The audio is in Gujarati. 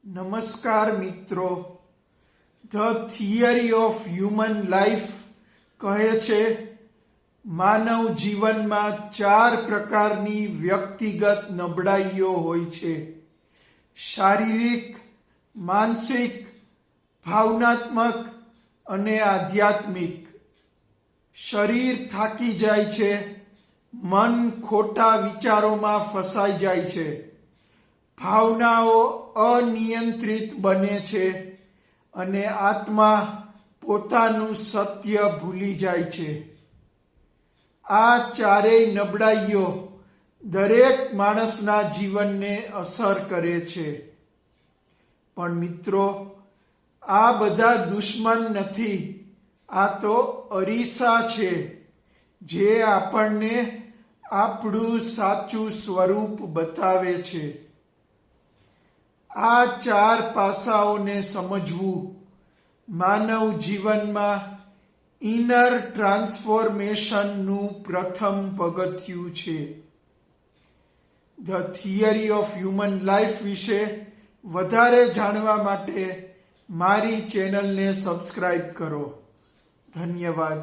નમસ્કાર મિત્રો, the theory of human life કહે છે માનવ જીવનમાં 4 પ્રકારની વ્યક્તિગત નબળાઈઓ હોય છે: શારીરિક, માનસિક, ભાવનાત્મક અને આધ્યાત્મિક. શરીર થાકી જાય છે, મન ખોટા વિચારોમાં ફસાઈ જાય છે, ભાવનાઓ અનિયંત્રિત બને છે અને આત્મા પોતાનું સત્ય ભૂલી જાય છે. આ ચારેય નબળાઈઓ દરેક માણસના જીવનને અસર કરે છે. પણ મિત્રો, આ બધા દુશ્મન નથી, આ તો અરીસા છે જે આપણને આપણું સાચું સ્વરૂપ બતાવે છે. આ 4 પાસાઓને સમજવું માનવ જીવનમાં ઇનર ટ્રાન્સફોર્મેશનનું પ્રથમ પગથિયું છે. The theory of human life વિશે વધારે જાણવા માટે મારી ચેનલને સબસ્ક્રાઈબ કરો. ધન્યવાદ.